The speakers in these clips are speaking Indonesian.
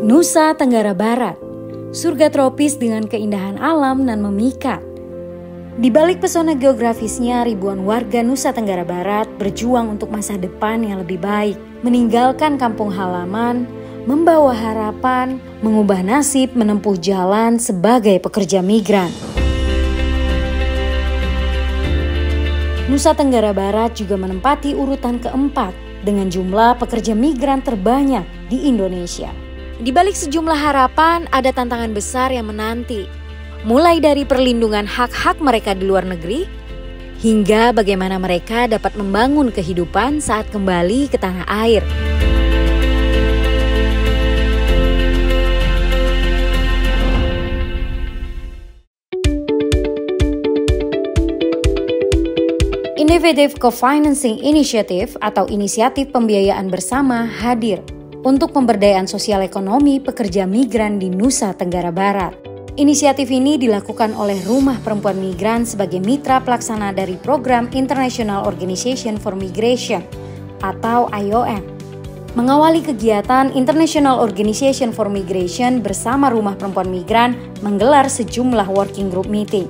Nusa Tenggara Barat, surga tropis dengan keindahan alam nan memikat. Di balik pesona geografisnya, ribuan warga Nusa Tenggara Barat berjuang untuk masa depan yang lebih baik, meninggalkan kampung halaman, membawa harapan, mengubah nasib, menempuh jalan sebagai pekerja migran. Nusa Tenggara Barat juga menempati urutan keempat dengan jumlah pekerja migran terbanyak di Indonesia. Di balik sejumlah harapan, ada tantangan besar yang menanti. Mulai dari perlindungan hak-hak mereka di luar negeri, hingga bagaimana mereka dapat membangun kehidupan saat kembali ke tanah air. Innovative Co-Financing Initiative atau inisiatif pembiayaan bersama hadir untuk pemberdayaan sosial ekonomi pekerja migran di Nusa Tenggara Barat. Inisiatif ini dilakukan oleh Rumah Perempuan Migran sebagai mitra pelaksana dari program International Organization for Migration atau IOM. Mengawali kegiatan International Organization for Migration bersama Rumah Perempuan Migran menggelar sejumlah working group meeting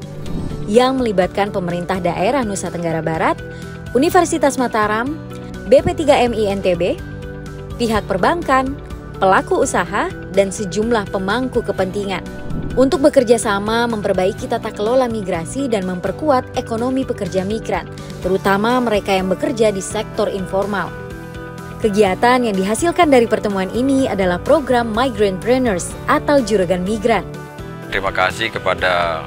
yang melibatkan pemerintah daerah Nusa Tenggara Barat, Universitas Mataram, BP3MI NTB, pihak perbankan, pelaku usaha, dan sejumlah pemangku kepentingan untuk bekerja sama memperbaiki tata kelola migrasi dan memperkuat ekonomi pekerja migran, terutama mereka yang bekerja di sektor informal. Kegiatan yang dihasilkan dari pertemuan ini adalah program Migrantpreneurs atau juragan migran. Terima kasih kepada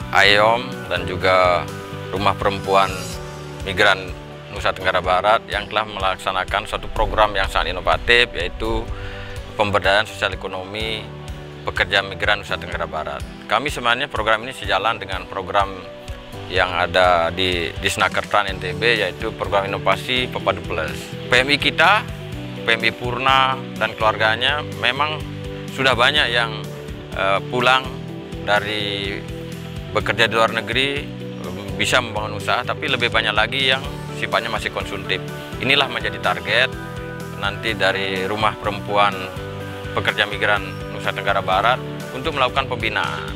IOM dan juga Rumah Perempuan Migran Nusa Tenggara Barat yang telah melaksanakan suatu program yang sangat inovatif, yaitu pemberdayaan sosial ekonomi pekerja migran Nusa Tenggara Barat. Kami sebenarnya program ini sejalan dengan program yang ada di Disnakerta NTB, yaitu program inovasi Pepadu Plus. PMI kita, PMI Purna dan keluarganya memang sudah banyak yang pulang dari bekerja di luar negeri, bisa membangun usaha, tapi lebih banyak lagi yang sifatnya masih konsumtif. Inilah menjadi target nanti dari Rumah Perempuan Pekerja Migran Nusa Tenggara Barat untuk melakukan pembinaan,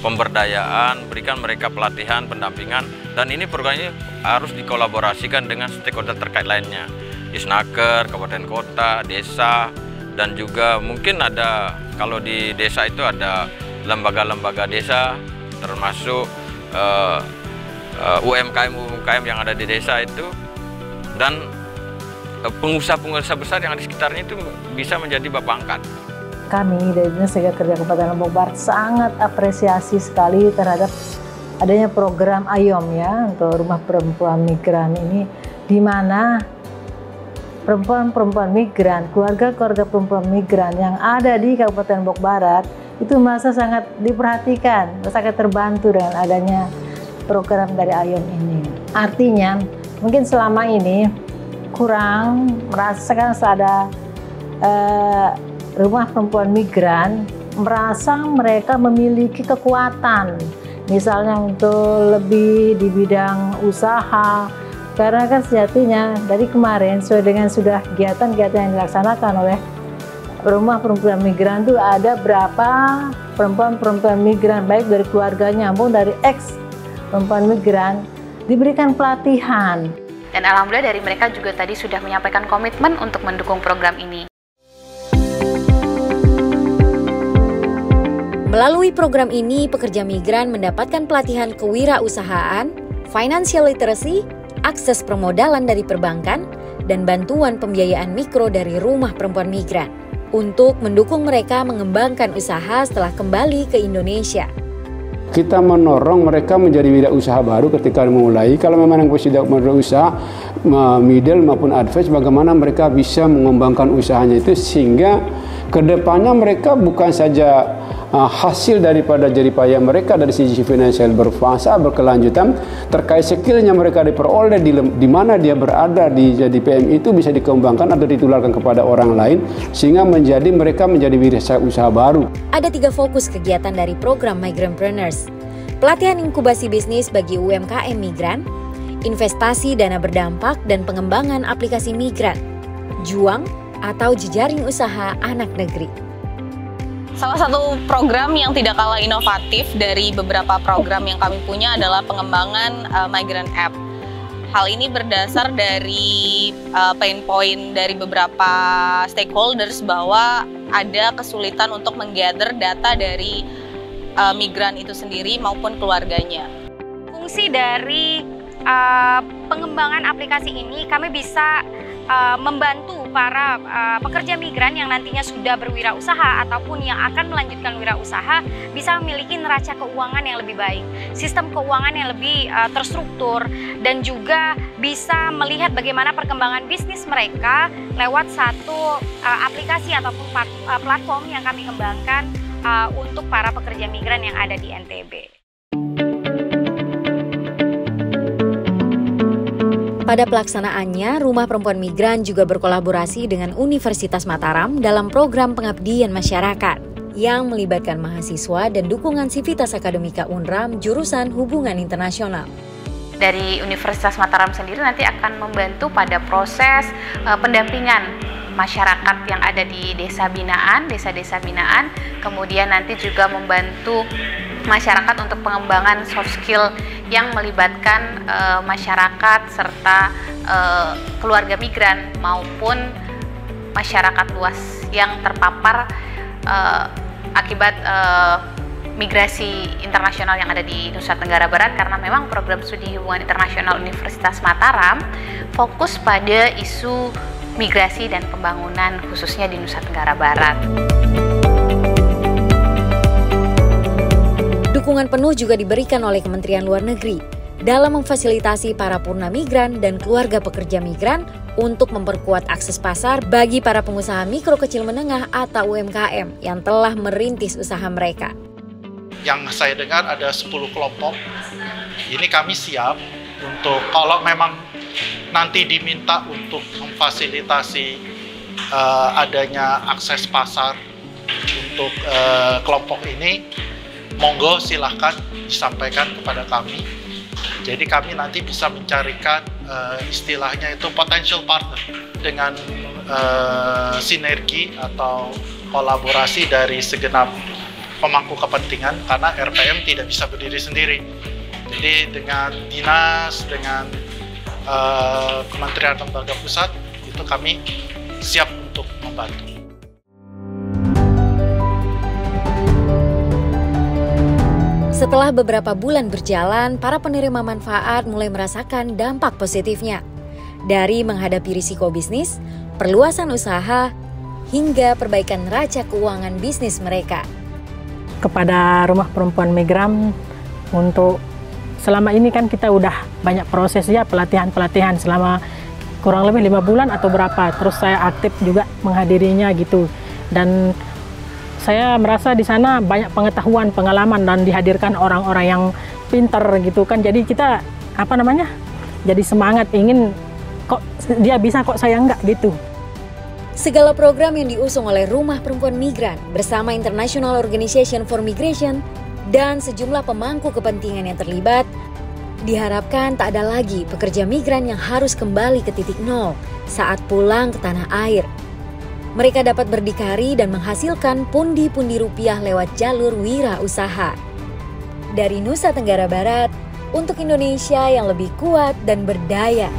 pemberdayaan, berikan mereka pelatihan, pendampingan, dan ini program ini harus dikolaborasikan dengan stakeholder terkait lainnya, Disnaker, kabupaten kota, desa, dan juga mungkin ada, kalau di desa itu ada lembaga-lembaga desa, termasuk UMKM yang ada di desa itu, dan pengusaha-pengusaha besar yang ada di sekitarnya itu bisa menjadi bapak angkat. Kami dari Dinas Tenaga Kerja Kabupaten Lombok Barat sangat apresiasi sekali terhadap adanya program IOM ya untuk Rumah Perempuan Migran ini, di mana perempuan-perempuan migran, keluarga-keluarga perempuan migran yang ada di Kabupaten Lombok Barat itu merasa sangat diperhatikan, sangat terbantu dengan adanya program dari IOM ini. Artinya mungkin selama ini kurang merasakan ada rumah perempuan migran merasa mereka memiliki kekuatan, misalnya untuk lebih di bidang usaha, karena kan sejatinya dari kemarin sesuai dengan sudah kegiatan-kegiatan yang dilaksanakan oleh Rumah Perempuan Migran itu ada berapa perempuan-perempuan migran baik dari keluarganya maupun dari perempuan migran diberikan pelatihan. Dan alhamdulillah dari mereka juga tadi sudah menyampaikan komitmen untuk mendukung program ini. Melalui program ini, pekerja migran mendapatkan pelatihan kewirausahaan, financial literacy, akses permodalan dari perbankan, dan bantuan pembiayaan mikro dari Rumah Perempuan Migran untuk mendukung mereka mengembangkan usaha setelah kembali ke Indonesia. Kita mendorong mereka menjadi wirausaha baru ketika memulai. Kalau memang yang tidak berusaha, middle maupun advance, bagaimana mereka bisa mengembangkan usahanya itu sehingga kedepannya mereka bukan saja hasil daripada jeripaya mereka dari sisi finansial berfasa, berkelanjutan, terkait skillnya mereka diperoleh di mana dia berada di jadi PMI itu bisa dikembangkan atau ditularkan kepada orang lain sehingga mereka menjadi wirausaha baru. Ada 3 fokus kegiatan dari program Migrantpreneurs: pelatihan inkubasi bisnis bagi UMKM migran, investasi dana berdampak dan pengembangan aplikasi migran, juang, atau jejaring usaha anak negeri. Salah satu program yang tidak kalah inovatif dari beberapa program yang kami punya adalah pengembangan Migrant App. Hal ini berdasar dari pain point dari beberapa stakeholders bahwa ada kesulitan untuk menggather data dari migran itu sendiri maupun keluarganya. Fungsi dari pengembangan aplikasi ini kami bisa membantu para pekerja migran yang nantinya sudah berwirausaha ataupun yang akan melanjutkan wirausaha bisa memiliki neraca keuangan yang lebih baik, sistem keuangan yang lebih terstruktur, dan juga bisa melihat bagaimana perkembangan bisnis mereka lewat satu aplikasi ataupun platform yang kami kembangkan untuk para pekerja migran yang ada di NTB. Pada pelaksanaannya, Rumah Perempuan Migran juga berkolaborasi dengan Universitas Mataram dalam program pengabdian masyarakat yang melibatkan mahasiswa dan dukungan Sivitas Akademika Unram jurusan Hubungan Internasional. Dari Universitas Mataram sendiri nanti akan membantu pada proses pendampingan masyarakat yang ada di desa binaan, desa-desa binaan, kemudian nanti juga membantu masyarakat untuk pengembangan soft skill yang melibatkan masyarakat serta keluarga migran maupun masyarakat luas yang terpapar akibat migrasi internasional yang ada di Nusa Tenggara Barat, karena memang program studi hubungan internasional Universitas Mataram fokus pada isu migrasi dan pembangunan khususnya di Nusa Tenggara Barat. Dukungan penuh juga diberikan oleh Kementerian Luar Negeri dalam memfasilitasi para purna migran dan keluarga pekerja migran untuk memperkuat akses pasar bagi para pengusaha mikro kecil menengah atau UMKM yang telah merintis usaha mereka. Yang saya dengar ada 10 kelompok. Ini kami siap untuk kalau memang nanti diminta untuk memfasilitasi adanya akses pasar untuk kelompok ini, monggo silahkan disampaikan kepada kami. Jadi kami nanti bisa mencarikan istilahnya itu potential partner dengan sinergi atau kolaborasi dari segenap pemangku kepentingan, karena RPM tidak bisa berdiri sendiri. Jadi dengan dinas, dengan kementerian lembaga pusat, itu kami siap untuk membantu. Setelah beberapa bulan berjalan, para penerima manfaat mulai merasakan dampak positifnya. Dari menghadapi risiko bisnis, perluasan usaha, hingga perbaikan neraca keuangan bisnis mereka. Kepada Rumah Perempuan Migran, untuk selama ini kan kita udah banyak proses ya, pelatihan selama kurang lebih 5 bulan atau berapa. Terus saya aktif juga menghadirinya gitu. Dan saya merasa di sana banyak pengetahuan, pengalaman, dan dihadirkan orang-orang yang pintar gitu kan. Jadi kita jadi semangat ingin kok dia bisa kok saya enggak gitu. Segala program yang diusung oleh Rumah Perempuan Migran bersama International Organization for Migration dan sejumlah pemangku kepentingan yang terlibat, diharapkan tak ada lagi pekerja migran yang harus kembali ke titik nol saat pulang ke tanah air. Mereka dapat berdikari dan menghasilkan pundi-pundi rupiah lewat jalur wirausaha. Dari Nusa Tenggara Barat, untuk Indonesia yang lebih kuat dan berdaya.